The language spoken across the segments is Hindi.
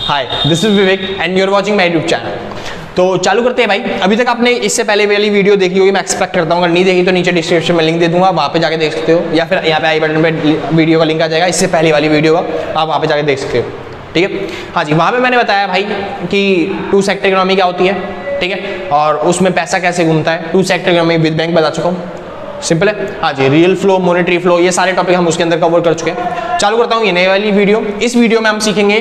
Hi, this is Vivek and you are watching my YouTube channel. तो चालू करते हैं भाई। अभी तक आपने इससे पहले वाली वीडियो देखी होगी, मैं एक्सपेक्ट करता हूँ। अगर नहीं देखी तो नीचे डिस्क्रिप्शन में लिंक दे दूंगा, वहाँ पे जाके देख सकते हो, या फिर यहाँ पे आई बटन पे वीडियो का लिंक आ जाएगा, इससे पहले वाली वीडियो का आप वहाँ पे जाके देख सकते हो। ठीक है, हाँ जी। वहाँ पे मैंने बताया भाई कि टू सेक्टर इकोनॉमी क्या होती है, ठीक है, और उसमें पैसा कैसे घूमता है। Two sector economy with bank बता चुका हूँ, सिंपल है। हाँ जी, रियल फ्लो, मॉनेटरी फ्लो, ये सारे टॉपिक हम उसके अंदर कवर कर चुके हैं। चालू करता हूँ ये नई वाली वीडियो। इस वीडियो में हम सीखेंगे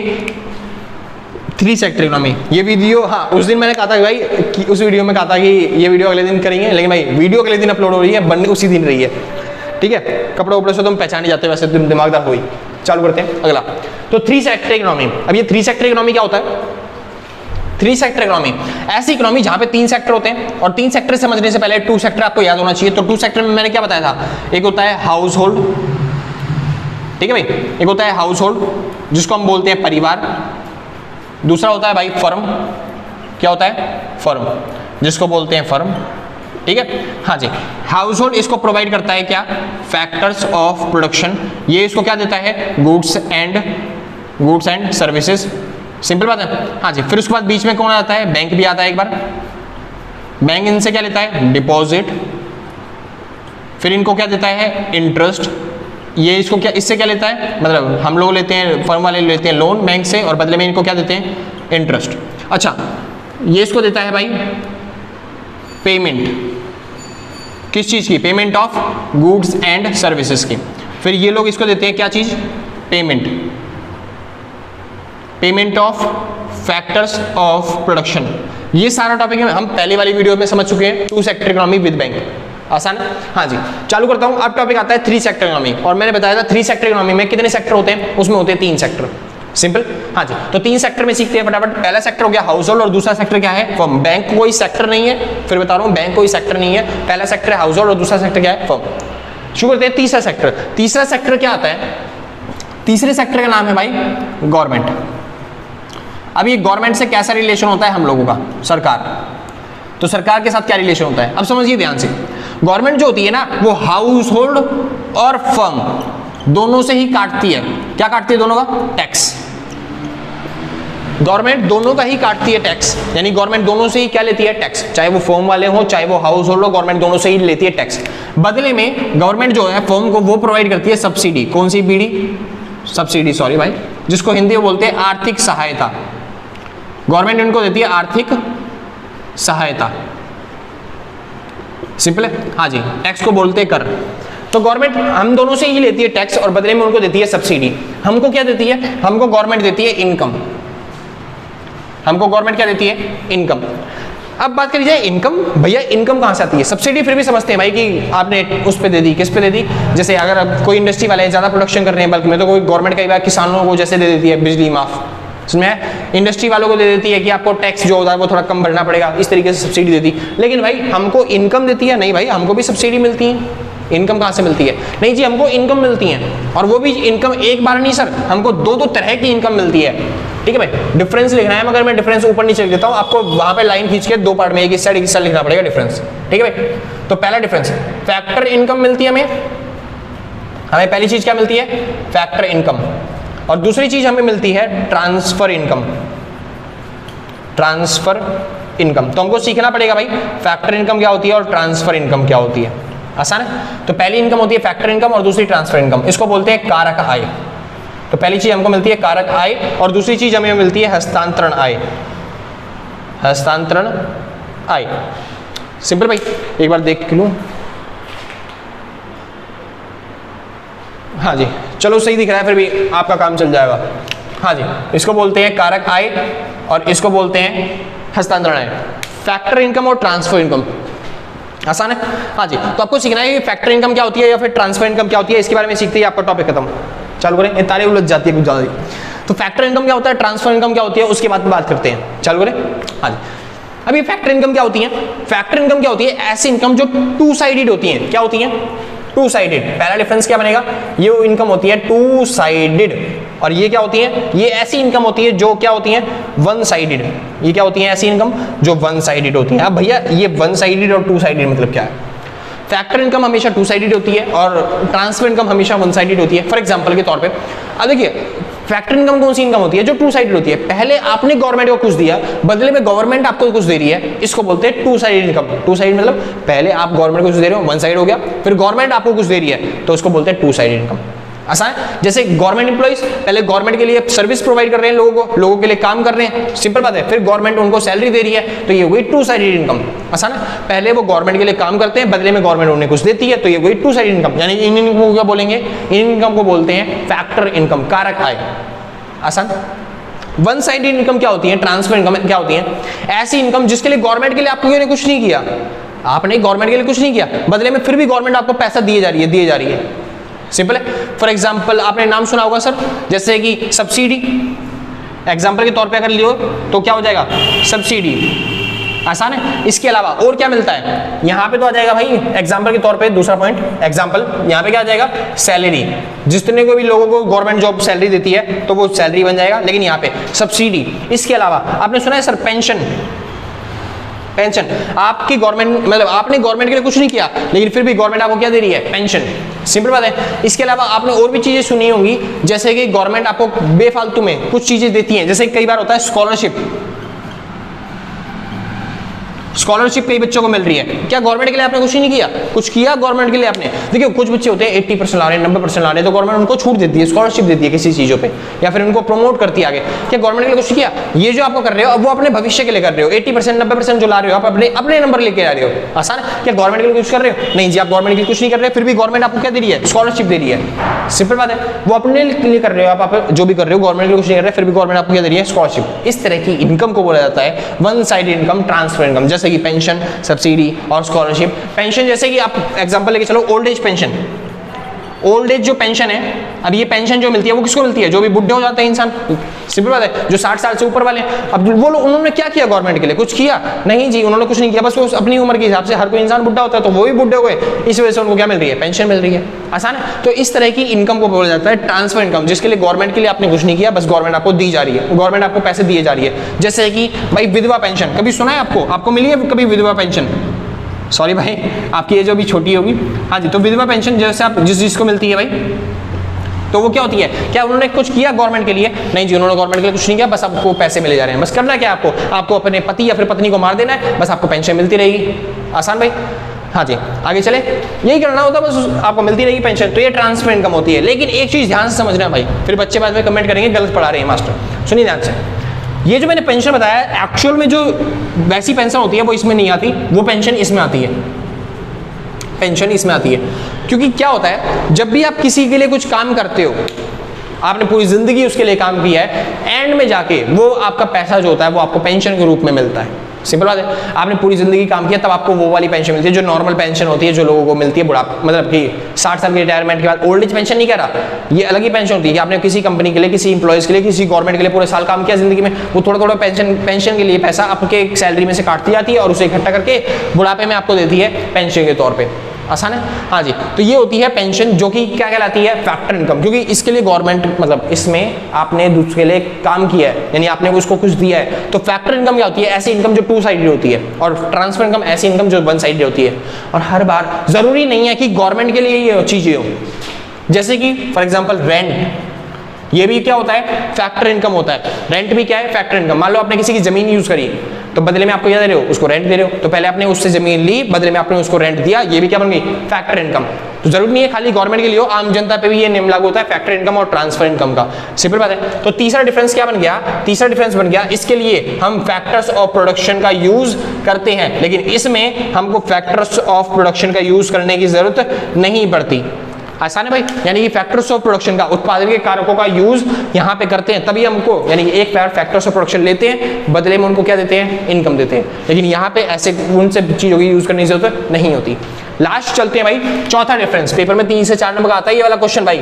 थ्री सेक्टर इकोनॉमी। ये वीडियो, हाँ, उस दिन मैंने कहा था भाई कि उस वीडियो में कहा था कि ये वीडियो अगले दिन करेंगे, लेकिन भाई वीडियो अगले दिन अपलोड हो रही है, बनने उसी दिन रही है। ठीक है, कपड़े उपड़े से तुम पहचाने जाते हो, वैसे तुम दिमागदार हो ही। चालू करते हैं अगला। तो थ्री सेक्टर इकोनॉमी। अब ये थ्री सेक्टर इकोनॉमी क्या होता है? थ्री सेक्टर इकोनॉमी ऐसी इकोनॉमी जहां पे तीन सेक्टर होते हैं, और तीन सेक्टर समझने से पहले टू सेक्टर आपको याद होना चाहिए। तो टू सेक्टर में मैंने क्या बताया था? एक होता है हाउस होल्ड, ठीक है भाई, एक होता है हाउस होल्ड जिसको हम बोलते हैं परिवार। दूसरा होता है भाई फर्म। क्या होता है? फर्म, जिसको बोलते हैं फर्म। ठीक है, हाँ जी। हाउस होल्ड इसको प्रोवाइड करता है क्या? Factors of production. ये इसको क्या देता है? Goods and services. सिंपल बात है, हाँ जी। फिर उसके बाद बीच में कौन आता है? बैंक भी आता है एक बार। बैंक इनसे क्या लेता है? डिपॉजिट। फिर इनको क्या देता है? इंटरेस्ट। ये इसको क्या, इससे क्या लेता है? मतलब हम लोग लेते हैं, फर्म वाले लेते हैं लोन बैंक से, और बदले में इनको क्या देते हैं? इंटरेस्ट। अच्छा, ये इसको देता है भाई पेमेंट। किस चीज की? Payment of goods and services की। फिर ये लोग इसको देते हैं क्या चीज? Payment of factors of production. ये सारा टॉपिक हम पहले वाली वीडियो में समझ चुके हैं, two sector economy with bank. आसान है, हाँ जी। चालू करता हूं। अब टॉपिक आता है थ्री सेक्टर इकोनॉमी, और मैंने बताया था थ्री सेक्टर इकोनॉमी में कितने सेक्टर होते हैं? उसमें होते हैं तीन सेक्टर। सिंपल, हाँ जी। तो तीन सेक्टर में सीखते हैं फटाफट। पहला सेक्टर हो गया हाउस होल्ड, और दूसरा सेक्टर क्या है? फर्म। बैंक कोई सेक्टर नहीं है, फिर बता रहा हूं, बैंक कोई सेक्टर नहीं है। पहला सेक्टर है हाउस होल्ड, और दूसरा सेक्टर क्या है? फर्म। शुरू करते हैं तीसरा सेक्टर। तीसरा सेक्टर क्या आता है? तीसरे सेक्टर का नाम है भाई गवर्नमेंट। अब ये गवर्नमेंट से कैसा रिलेशन होता है हम लोगों का? सरकार। तो सरकार के साथ क्या रिलेशन होता है? अब समझिए ध्यान से। गवर्नमेंट जो होती है ना, वो हाउस होल्ड और फर्म दोनों से ही काटती है। क्या काटती है? दोनों का टैक्स। गवर्नमेंट दोनों का ही काटती है टैक्स, यानी गवर्नमेंट दोनों से ही क्या लेती है? टैक्स। चाहे वो फर्म वाले हो, चाहे वो हाउस होल्ड हो, गवर्नमेंट दोनों से ही लेती है टैक्स। बदले में गवर्नमेंट जो है फर्म को वो प्रोवाइड करती है सब्सिडी। कौन सी बीडी? सब्सिडी, सॉरी भाई, जिसको हिंदी में बोलते हैं आर्थिक सहायता। गवर्नमेंट उनको देती है आर्थिक सहायता। सिंपल है, हाँ जी। टैक्स को बोलते हैं कर। तो गवर्नमेंट हम दोनों से ही लेती है टैक्स, और बदले में उनको देती है सब्सिडी। हमको क्या देती है? हमको गवर्नमेंट देती है इनकम। हमको गवर्नमेंट क्या देती है? इनकम। अब बात करी जाए इनकम, भैया इनकम कहां से आती है? सब्सिडी फिर भी समझते हैं भाई कि आपने उस पे दे दी, किस पे दे दी? जैसे अगर अब कोई इंडस्ट्री वाले ज्यादा प्रोडक्शन कर रहे हैं बल्कि में, तो कोई गवर्नमेंट कई बार किसानों को जैसे दे देती है बिजली माफ, इसमें इंडस्ट्री वालों को दे देती है कि आपको टैक्स जो होता है वो थोड़ा कम भरना पड़ेगा, इस तरीके से सब्सिडी देती। लेकिन भाई हमको इनकम देती है? नहीं भाई, हमको भी सब्सिडी मिलती है। इनकम कहाँ से मिलती है? नहीं जी, हमको इनकम मिलती है, और वो भी इनकम एक बार नहीं सर, हमको दो दो तरह की इनकम मिलती है। ठीक है भाई, डिफरेंस लिखना है, मगर मैं डिफरेंस ऊपर नीचे लिख देता हूँ, आपको वहां पे लाइन खींच के दो पार्ट में, एक इस साइड लिखना पड़ेगा डिफरेंस। ठीक है भाई, तो पहला डिफरेंस, फैक्टर इनकम मिलती है हमें पहली चीज क्या मिलती है? Factor income. और दूसरी चीज हमें मिलती है ट्रांसफर इनकम। ट्रांसफर इनकम तो हमको सीखना पड़ेगा भाई, फैक्टर इनकम क्या होती है और ट्रांसफर इनकम क्या होती है। आसान है। तो पहली इनकम होती है फैक्टर इनकम, और दूसरी ट्रांसफर इनकम। इसको बोलते हैं कारक आय। तो पहली चीज हमको मिलती है कारक आय, और दूसरी चीज हमें मिलती है हस्तांतरण आय। हस्तांतरण आय, सिंपल भाई, एक बार देख लूं। हाँ जी, चलो सही दिख रहा है, फिर भी आपका काम चल जाएगा। हाँ जी, इसको बोलते हैं कारक आय, और इसको बोलते हैं हस्तांतरण आय। फैक्टर इनकम और ट्रांसफर इनकम आसान है। हाँ जी, तो आपको सीखना है कि फैक्टर इनकम क्या होती है या फिर ट्रांसफर इनकम क्या होती है, इसके बारे में सीखते ही आपका टॉपिक खत्म। चालू करें, ये तारीफ उलझ जाती है कुछ ज्यादा। तो फैक्टर इनकम क्या होता है, ट्रांसफर इनकम क्या होती है, उसके बाद में बात करते हैं। चालू करें। हाँ जी, अभी फैक्टर इनकम क्या होती है? फैक्टर इनकम क्या होती है? ऐसी इनकम जो टू साइडेड होती है। क्या होती है? Two sided. पहला डिफरेंस क्या बनेगा? ये इनकम होती है टू साइडेड, और ये क्या होती है? ये ऐसी इनकम होती है जो क्या होती है? One sided. ये क्या होती है? ऐसी इनकम जो वन साइडेड होती है। अब भैया ये वन साइडेड और टू साइडेड मतलब क्या है? फैक्टर इनकम हमेशा टू साइडेड होती है और ट्रांसफर इनकम हमेशा वन साइडेड होती है। फॉर एग्जांपल के तौर पे अब देखिए, फैक्टर इनकम कौन सी इनकम होती है? जो टू साइडेड होती है। पहले आपने गवर्नमेंट को कुछ दिया, बदले में गवर्नमेंट आपको कुछ दे रही है, इसको बोलते हैं two sided income. Two side मतलब पहले आप गवर्नमेंट को कुछ दे रहे हो, वन साइड हो गया, फिर गवर्नमेंट आपको कुछ दे रही है, तो उसको बोलते हैं टू साइडेड इनकम। आसान है। जैसे गवर्नमेंट एम्प्लॉइज पहले गवर्नमेंट के लिए सर्विस प्रोवाइड कर रहे हैं, लोगों के लिए काम कर रहे हैं, सिंपल बात है, फिर गवर्नमेंट उनको सैलरी दे रही है, तो ये हो गई टू साइडेड इनकम। आसान है। पहले वो गवर्नमेंट के लिए काम करते हैं, बदले में गवर्नमेंट उन्हें कुछ देती है, तो ये हो गई टू साइडेड इनकम। यानी इन इनकम को क्या बोलेंगे? इन इनकम को बोलते हैं फैक्टर इनकम, कारक आय। आसान। वन साइडेड इनकम क्या होती है? ट्रांसफर इनकम क्या होती है? ऐसी इनकम जिसके लिए गवर्नमेंट के लिए आपको कुछ नहीं किया, आपने गवर्नमेंट के लिए कुछ नहीं किया, बदले में फिर भी गवर्नमेंट आपको पैसा दिए जा रही है। सिंपल है। फॉर एग्जाम्पल आपने नाम सुना होगा सर, जैसे कि सब्सिडी, एग्जाम्पल के तौर पे अगर लियो तो क्या हो जाएगा? सब्सिडी। आसान है। इसके अलावा और क्या मिलता है? यहां पे तो आ जाएगा भाई, एग्जाम्पल के तौर पे दूसरा पॉइंट, एग्जाम्पल यहां पे क्या आ जाएगा? सैलरी। जितने को भी लोगों को गवर्नमेंट जॉब सैलरी देती है तो वो सैलरी बन जाएगा, लेकिन यहाँ पे सब्सिडी। इसके अलावा आपने सुना है सर पेंशन, पेंशन आपकी गवर्नमेंट मतलब आपने गवर्नमेंट के लिए कुछ नहीं किया, लेकिन फिर भी गवर्नमेंट आपको क्या दे रही है? पेंशन। सिंपल बात है। इसके अलावा आपने और भी चीजें सुनी होंगी, जैसे कि गवर्नमेंट आपको बेफालतू में कुछ चीजें देती है, जैसे कई बार होता है स्कॉलरशिप, स्कॉलरशिप कई बच्चों को मिल रही है। क्या गवर्नमेंट के लिए आपने कुछ नहीं किया? कुछ किया गवर्नमेंट के लिए आपने? देखिए कुछ बच्चे होते हैं 80% ला रहे हैं, 90% ला रहे हैं, तो गवर्नमेंट उनको छूट देती है, स्कॉलरशिप देती है किसी चीजों पे, या फिर उनको प्रमोट करती है आगे। क्या गवर्नमेंट के लिए कुछ किया? ये जो आपको कर रहे हो अब वो अपने भविष्य के लिए कर रहे हो। 80% 90% जो ला रहे हो आप अपने नंबर लेके आ रहे हो। आसान है। क्या गवर्नमेंट के लिए कुछ कर रहे हो? नहीं जी, आप गवर्नमेंट के लिए कुछ नहीं कर रहे, फिर भी गवर्नमेंट आपको क्या दे रही है? स्कॉलरशिप दे रही है। सिंपल बात है। वो अपने लिए कर रहे हो आप जो भी कर रहे हो, गवर्नमेंट के लिए कुछ नहीं कर रहे, फिर भी गवर्नमेंट आपको क्या दे रही है? स्कॉलरशिप। इस तरह की इनकम को बोला जाता है one sided income, transfer income, जैसे कि पेंशन, सब्सिडी और स्कॉलरशिप। पेंशन जैसे कि आप एग्जांपल लेके चलो, old age pension, old age जो पेंशन है, अब ये पेंशन जो मिलती है वो किसको मिलती है? जो भी बुढ़े हो जाते हैं इंसान, सिंपल बात है, जो 60 साल से ऊपर वाले हैं। अब वो लोग उन्होंने क्या किया गवर्नमेंट के लिए? कुछ किया नहीं जी, उन्होंने कुछ नहीं किया, बस वो अपनी उम्र के हिसाब से, हर कोई इंसान बुढ़ा होता है तो वो भी बुढ़े हो गए, इस वजह से उनको क्या मिल रही है? पेंशन मिल रही है। आसान है। तो इस तरह की इनकम को बोला जाता है ट्रांसफर इनकम, जिसके लिए गवर्नमेंट के लिए आपने कुछ नहीं किया, बस गवर्नमेंट आपको दी जा रही है, गवर्नमेंट आपको पैसे दिए जा रही है। जैसे कि भाई विधवा पेंशन, कभी सुना है आपको मिली है कभी विधवा पेंशन? सॉरी भाई, आपकी एज अभी छोटी होगी। हाँ जी, तो विधवा पेंशन जैसे आप जिसको मिलती है भाई, तो वो क्या होती है? क्या उन्होंने कुछ किया गवर्नमेंट के लिए? नहीं जी, उन्होंने गवर्नमेंट के लिए कुछ नहीं किया, बस आपको पैसे मिले जा रहे हैं। बस करना क्या आपको अपने पति या फिर पत्नी को मार देना है, बस आपको पेंशन मिलती रहेगी। आसान भाई। हाँ जी, आगे चले, यही करना होता है, बस आपको मिलती रहेगी पेंशन। तो ये ट्रांसफर इनकम होती है। लेकिन एक चीज ध्यान से समझना भाई, फिर बच्चे बाद में कमेंट करेंगे गलत पढ़ा रहे हैं मास्टर। सुनिए ध्यान से, ये जो मैंने पेंशन बताया, एक्चुअल में जो वैसी पेंशन होती है वो इसमें नहीं आती, वो पेंशन इसमें आती है, पेंशन इसमें आती है। क्योंकि क्या होता है, जब भी आप किसी के लिए कुछ काम करते हो, आपने पूरी जिंदगी उसके लिए काम किया है, एंड में जाके वो आपका पैसा जो होता है वो आपको पेंशन के रूप में मिलता है। सिंपल बात है। आपने पूरी जिंदगी काम किया, तब आपको वो वाली पेंशन मिलती है जो नॉर्मल पेंशन होती है, जो लोगों को मिलती है बुढ़ापा, मतलब कि 60 साल के रिटायरमेंट के बाद। ओल्ड एज पेंशन नहीं कह रहा, ये अलग ही पेंशन होती है कि आपने किसी कंपनी के लिए, किसी इंप्लॉयज के लिए, किसी गवर्नमेंट के लिए पूरे साल काम किया जिंदगी में, वो थोड़ा थोड़ा पेंशन के लिए पैसा आपके सैलरी में से काटती जाती है और उसे इकट्ठा करके बुढ़ापे में आपको देती है पेंशन के तौर पर। आसान है। हाँ जी, तो ये होती है पेंशन, जो कि क्या कहलाती है? Factor income. क्योंकि इसके लिए गवर्नमेंट, मतलब इसमें आपने दूसरे के लिए काम किया है, यानी आपने उसको कुछ दिया है। तो फैक्टर इनकम क्या होती है? ऐसी इनकम जो टू साइडेड होती है, और ट्रांसफर इनकम ऐसी इनकम जो वन साइडेड होती है। और हर बार जरूरी नहीं है कि गवर्नमेंट के लिए ये चीजें हो। जैसे कि फॉर एग्जाम्पल रेंट, ये भी क्या होता है? फैक्टर इनकम होता है। रेंट भी क्या है? Factor income. मान लो आपने किसी की जमीन यूज करी, तो बदले में आपको क्या दे रहे हो? उसको रेंट दे रहे हो। तो पहले आपने उससे जमीन ली, बदले में आपने उसको रेंट दिया, ये भी क्या बन गई? Factor income. तो जरूरी नहीं है खाली गवर्नमेंट के लिए हो, आम जनता पे भी ये नियम लागू होता है फैक्टर इनकम और ट्रांसफर इनकम का। सिंपल बात है। तो तीसरा डिफरेंस क्या बन गया? तीसरा डिफरेंस बन गया, इसके लिए हम फैक्टर्स ऑफ प्रोडक्शन का यूज करते हैं, लेकिन इसमें हमको फैक्टर्स ऑफ प्रोडक्शन का यूज करने की जरूरत नहीं पड़ती। आसान है भाई। यानी कि फैक्टर्स ऑफ प्रोडक्शन का, उत्पादन के कारकों का यूज यहाँ पे करते हैं, तभी हमको, यानी एक बार फैक्टर्स ऑफ प्रोडक्शन लेते हैं, बदले में उनको क्या देते हैं? इनकम देते हैं। लेकिन यहाँ पे ऐसे उनसे चीजों की यूज करने की जरूरत नहीं होती। लास्ट चलते हैं भाई, चौथा डिफरेंस। पेपर में 3 से 4 नंबर का आता है ये वाला क्वेश्चन भाई।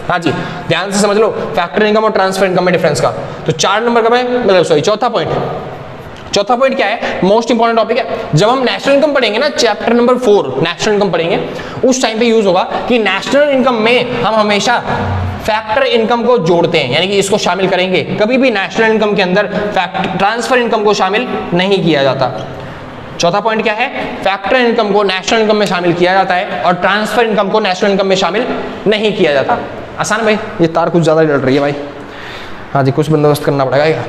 हाँ जी, ध्यान से समझ लो फैक्टर इनकम और ट्रांसफर इनकम में डिफरेंस का। तो 4 नंबर का मतलब सॉरी चौथा पॉइंट, चौथा पॉइंट क्या है? मोस्ट इंपॉर्टेंट टॉपिक है। जब हम नेशनल इनकम पढ़ेंगे ना, चैप्टर नंबर 4 नेशनल इनकम पढ़ेंगे, उस टाइम पे यूज होगा कि नेशनल इनकम में हम हमेशा फैक्टर इनकम को जोड़ते हैं, यानी कि इसको शामिल करेंगे। कभी भी नेशनल इनकम के अंदर ट्रांसफर इनकम को शामिल नहीं किया जाता। चौथा पॉइंट क्या है? फैक्टर इनकम को नेशनल इनकम में शामिल किया जाता है और ट्रांसफर इनकम को नेशनल इनकम में शामिल नहीं किया जाता। आसान भाई, ये तार कुछ ज्यादा लड़ रही है भाई। हाँ जी, कुछ बंदोबस्त करना पड़ेगा क्या।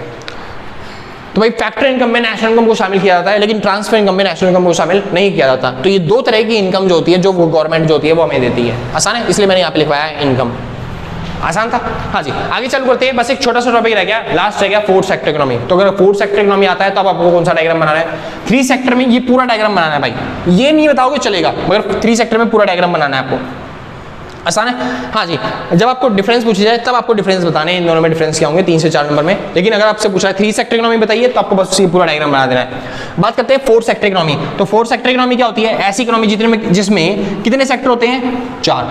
तो भाई फैक्टर इनकम में नेशनल इनकम को शामिल किया जाता है, लेकिन ट्रांसफर इनकम में नेशनल इनकम को शामिल नहीं किया जाता। तो ये दो तरह की इनकम जो होती है, जो वो गवर्नमेंट जो होती है वो हमें देती है। आसान है, इसलिए मैंने यहाँ पे लिखवाया है इनकम। आसान था। हाँ जी, आगे चालू करते हैं। बस एक छोटा सा टॉपिक रह गया, लास्ट रह गया फोर्थ सेक्टर इकोनॉमी। तो अगर फोर्थ सेक्टर इकोनॉमी आता है तो अब आपको कौन सा डायग्राम बनाना है? 3 सेक्टर में ये पूरा डायग्राम बनाना है भाई। ये नहीं बताओगे चलेगा, मगर 3 सेक्टर में पूरा डायग्राम बनाना है आपको। आसान है। हाँ जी, जब आपको डिफरेंस पूछी जाए तब आपको डिफरेंस बताने हैं, इन दोनों में डिफरेंस क्या होंगे 3 से 4 नंबर में। लेकिन अगर आपसे पूछा है 3 सेक्टर इकोनॉमी बताइए तो आपको बस ये पूरा डायग्राम बना देना है। बात करते हैं फोर्थ सेक्टर इकोनॉमी। तो फोर्थ सेक्टर इकोनॉमी क्या होती है? ऐसी इकोनॉमी जिसमें कितने सेक्टर होते हैं? 4।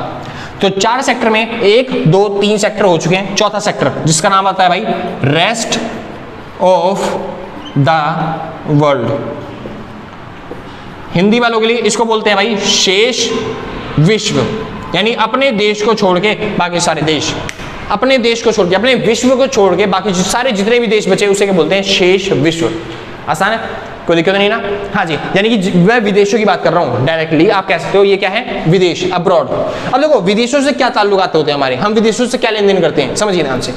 तो 4 सेक्टर में 1, 2, 3 सेक्टर हो चुके हैं। चौथा सेक्टर जिसका नाम आता है भाई rest of the world. Hindi वालों के लिए इसको बोलते हैं भाई शेष विश्व, यानी अपने देश को छोड़ के बाकी सारे देश, अपने देश को छोड़ के, अपने विश्व को छोड़ के बाकी सारे जितने भी देश बचे उसे क्या बोलते हैं? शेष विश्व। आसान है, कोई दिक्कत नहीं ना। हाँ जी, यानी कि मैं विदेशों की बात कर रहा हूँ डायरेक्टली, आप कह सकते हो ये क्या है? विदेश, अब्रॉड। अब देखो विदेशों से क्या ताल्लुकात होते हैं हमारे, हम विदेशों से क्या लेन देन करते हैं, समझिए ध्यान से।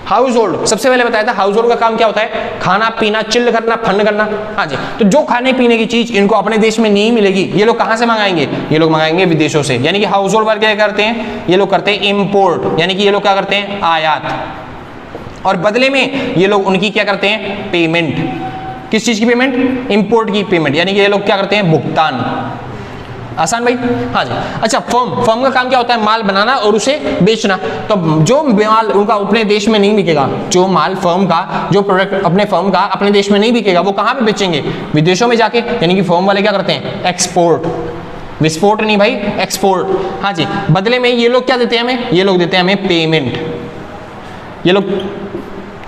हाउस होल्ड, सबसे पहले बताया था हाउस होल्ड का काम क्या होता है? खाना पीना, चिल करना, फंड करना। हाँ जी, तो जो खाने पीने की चीज इनको अपने देश में नहीं मिलेगी, ये लोग कहां से मंगाएंगे? ये लोग मंगाएंगे विदेशों से। यानी कि हाउस होल्ड वाले क्या करते हैं? ये लोग करते हैं इंपोर्ट, यानी कि ये लोग क्या करते हैं? आयात। और बदले में ये लोग उनकी क्या करते हैं? पेमेंट। किस चीज की पेमेंट? इंपोर्ट की पेमेंट। यानी कि ये लोग क्या करते हैं? भुगतान। आसान भाई। हाँ जी, अच्छा फर्म का काम क्या होता है? माल बनाना और उसे बेचना। तो जो माल उनका अपने देश में नहीं बिकेगा, जो माल फर्म का, जो प्रोडक्ट अपने फर्म का अपने देश में नहीं बिकेगा, वो कहाँ पे बेचेंगे? विदेशों में जाके। यानी कि फर्म वाले क्या करते हैं? एक्सपोर्ट। विस्फोट नहीं भाई, एक्सपोर्ट। हाँ जी, बदले में ये लोग क्या देते हैं हमें? ये लोग देते हैं हमें पेमेंट। ये लोग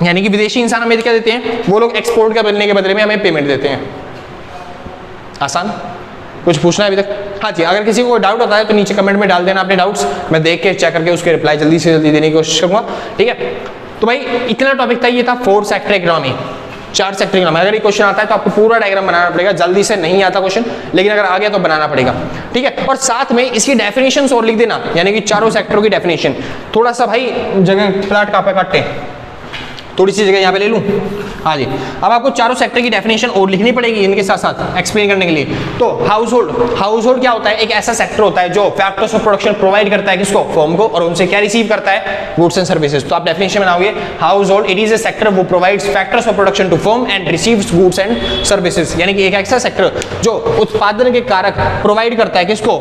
यानी कि विदेशी इंसान हमें क्या देते हैं? वो लोग एक्सपोर्ट का बनने के बदले में हमें पेमेंट देते हैं। आसान? कुछ पूछना है अभी तक? हाँ जी, अगर किसी को डाउट होता है तो नीचे कमेंट में डाल देना अपने डाउट्स, मैं देख के चेक करके उसके रिप्लाई जल्दी से जल्दी देने की कोशिश करूंगा। ठीक है, तो भाई इतना टॉपिक था, ये था fourth sector economy, 4 sector economy. अगर ये क्वेश्चन आता है तो आपको पूरा डायग्राम बनाना पड़ेगा। जल्दी से नहीं आता क्वेश्चन, लेकिन अगर आ गया तो बनाना पड़ेगा। ठीक है, और साथ में इसकी डेफिनेशन और लिख देना, यानी कि चारों सेक्टरों की डेफिनेशन। थोड़ा सा भाई जगह प्लाट कहाँ पे काटते हैं, थोड़ी सी जगह यहाँ पे ले लूँ। हाँ जी, अब आपको चारों सेक्टर की डेफिनेशन और लिखनी पड़ेगी इनके साथ साथ एक्सप्लेन करने के लिए। तो हाउस होल्ड क्या होता है? एक ऐसा सेक्टर होता है जो फैक्टर्स ऑफ प्रोडक्शन प्रोवाइड करता है किसको? फर्म को, और उनसे क्या रिसीव करता है? Goods and services. तो आप डेफिनेशन बनाओगे household it is a sector वो provides factors of production to firm and receives goods and services. यानी कि एक ऐसा सेक्टर जो उत्पादन के कारक प्रोवाइड करता है किसको?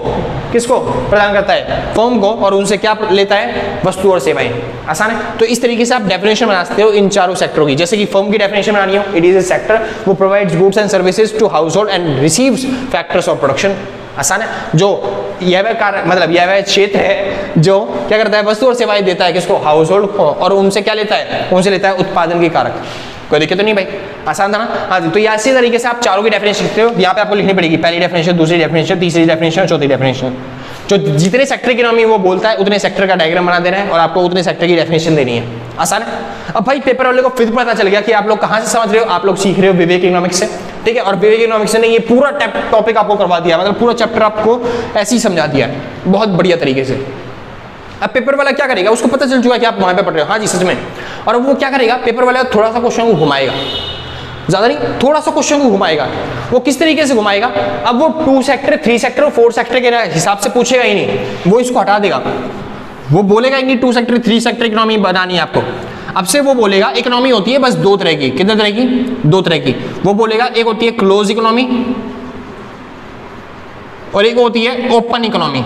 किसको प्रदान करता है? फर्म को, और उनसे क्या लेता है? वस्तु और सेवाएं। आसान है। तो इस तरीके से आप डेफिनेशन बना सकते हो इन चारों सेक्टरों की। जैसे कि फर्म की डेफिनेशन बनानी हो, इट इज ए सेक्टर वो provides goods and services to household and receives factors of production. आसान है। जो यह वह क्षेत्र है जो क्या करता है? वस्तु और सेवाएं देता है किसको? हाउस होल्ड को, और उनसे क्या लेता है? उनसे लेता है उत्पादन के कारक। कोई दिक्कत तो नहीं भाई, आसान था ना। हाँ जी, तो ऐसे तरीके से आप चारों की डेफिनेशन लिखते हो। यहाँ पे आपको लिखनी पड़ेगी पहली डेफिनेशन, दूसरी डेफिनेशन, तीसरी डेफिनेशन, चौथी डेफिनेशन। जो जितने सेक्टर की इकोनॉमी वो बोलता है उतने सेक्टर का डायग्राम बना देना है और आपको उतने सेक्टर की डेफिनेशन देनी है। आसान है। अब भाई पेपर वाले को फिर पता चल गया कि आप लोग कहाँ से समझ रहे हो, आप लोग सीख रहे हो विवेक इकोनॉमिक्स से। ठीक है, और विवेक इकोनॉमिक्स ने ये पूरा टॉपिक आपको करवा दिया, मतलब पूरा चैप्टर आपको ऐसे ही समझा दिया है बहुत बढ़िया तरीके से। अब पेपर वाला क्या करेगा? उसको पता चल चुका कि आप वहां पे पढ़ रहे हो। हाँ जी, सच में। और वो क्या करेगा? पेपर वाला थोड़ा सा क्वेश्चन को घुमाएगा, ज्यादा नहीं, थोड़ा सा क्वेश्चन को घुमाएगा। वो किस तरीके से घुमाएगा? अब वो 2 सेक्टर, 3 सेक्टर और 4 सेक्टर के हिसाब से पूछेगा ही नहीं, वो इसको हटा देगा। वो बोलेगा कि 2 सेक्टर 3 सेक्टर इकोनॉमी बनानी है आपको। अब से वो बोलेगा इकोनॉमी होती है बस 2 तरह की। कितने तरह की? 2 तरह की। वो बोलेगा एक होती है क्लोज इकोनॉमी और एक होती है ओपन इकोनॉमी।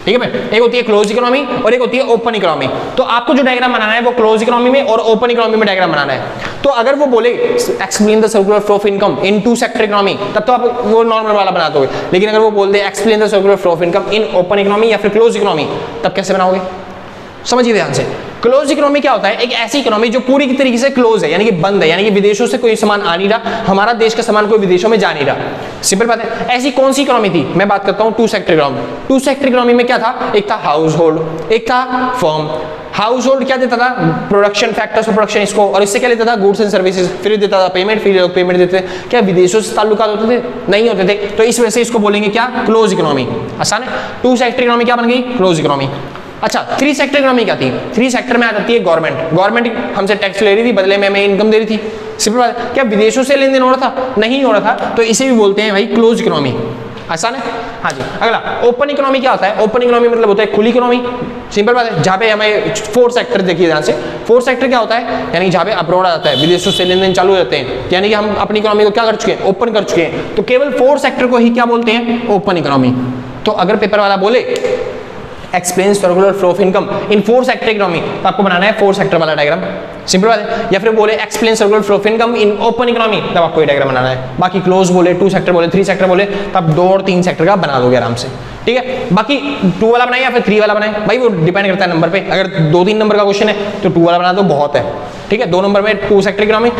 ठीक है भाई, एक होती है क्लोज इकोनॉमी और एक होती है ओपन इकोनॉमी। तो आपको जो डायग्राम बनाना है वो क्लोज इकोनॉमी में और ओपन इकोनॉमी में डायग्राम बनाना है। तो अगर वो बोले explain the circular flow of income in 2 sector economy, तब तो आप वो नॉर्मल वाला बना दोगे। लेकिन अगर वो बोल they explain the circular flow of income in open economy या फिर क्लोज इकोनॉमी, तब कैसे बनाओगे? समझिए ध्यान से। क्लोज इकोनॉमी क्या होता है? एक ऐसी इकोनॉमी जो पूरी की तरीके से क्लोज है, यानी कि बंद है, यानी कि विदेशों से कोई सामान आ नहीं रहा, हमारा देश का सामान कोई विदेशों में जा नहीं रहा। सिंपल बात है। ऐसी कौन सी इकोनॉमी थी? मैं बात करता हूं 2 सेक्टर इकोनॉमी। 2 सेक्टर इकोनॉमी में क्या था? एक था हाउस होल्ड, एक था फर्म। हाउस होल्ड क्या देता था? प्रोडक्शन, फैक्टर्स ऑफ प्रोडक्शन इसको, और इससे क्या लेता था? Goods and services. फिर देता था पेमेंट, फिर लोग पेमेंट देते थे। क्या विदेशों से ताल्लुकात होते थे? नहीं होते थे। तो इस वजह से इसको बोलेंगे क्या? Close economy. आसान है। 2 सेक्टर इकोनॉमी क्या बन गई? Close economy. अच्छा, 3 सेक्टर इकोनॉमी क्या थी? 3 सेक्टर में आ जाती है गवर्नमेंट। गवर्नमेंट हमसे टैक्स ले रही थी, बदले में हमें इनकम दे रही थी। सिंपल बात है। क्या विदेशों से लेन देन हो रहा था? नहीं हो रहा था, तो इसे भी बोलते हैं भाई क्लोज इकोनॉमी। आसान है। हाँ जी। अगला ओपन इकोनॉमी क्या होता है? ओपन इकोनॉमी मतलब होता है खुली इकोनॉमी। सिंपल बात है, जहाँ पे हमें 4 सेक्टर देखिए ध्यान से। 4 सेक्टर क्या होता है? यानी जहाँ पे अब्रॉड आ जाता है, विदेशों से लेन देन चालू हो जाते हैं, यानी कि हम अपनी इकोनॉमी को क्या कर चुके हैं? ओपन कर चुके हैं। तो केवल 4 सेक्टर को ही क्या बोलते हैं? Open economy. तो अगर पेपर वाला बोले explain circular flow of income in 4 sector economy, तो आपको बनाना है 4 सेक्टर वाला डायग्राम। सिंपल बात है। या फिर बोले explain circular flow of income in open economy, तब आपको ये डायग्राम बनाना है। बाकी क्लोज बोले, 2 सेक्टर बोले, 3 सेक्टर बोले, तब 2 और 3 सेक्टर का बना दोगे आराम से। ठीक है। बाकी 2 वाला बनाए या फिर 3 वाला बनाए, भाई वो डिपेंड करता है नंबर पे। अगर 2-3 नंबर का क्वेश्चन है तो 2 वाला बना दो, बहुत है। ठीक है। 2 नंबर में 2 सेक्टर इकोनॉमी,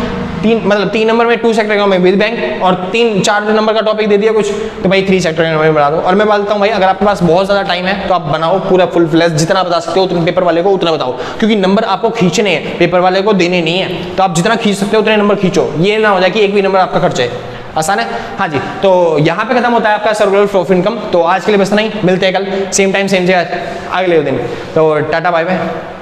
3 नंबर में 2 सेक्टर इकोनॉमी विद बैंक, और 3-4 नंबर का टॉपिक दे दिया कुछ, तो भाई 3 सेक्टर इकोनॉमी बना दो। और मैं बोलता हूँ भाई, अगर आपके पास बहुत ज्यादा टाइम है तो आप बनाओ पूरा फुल फ्लैश, जितना बता सकते हो उतने पेपर वाले को उतना बताओ, क्योंकि नंबर आपको खींचने हैं, पेपर वाले को देने नहीं है। तो आप जितना खींच सकते हो उतने नंबर खींचो, ये ना हो जाए कि एक भी नंबर आपका खर्च है। आसान है। हाँ जी। तो यहाँ पे खत्म होता है आपका सर्कुलर फ्लो ऑफ इनकम। तो आज के लिए बस नहीं, मिलते हैं कल सेम टाइम सेम जगह अगले दिन। तो टाटा बाय बाय।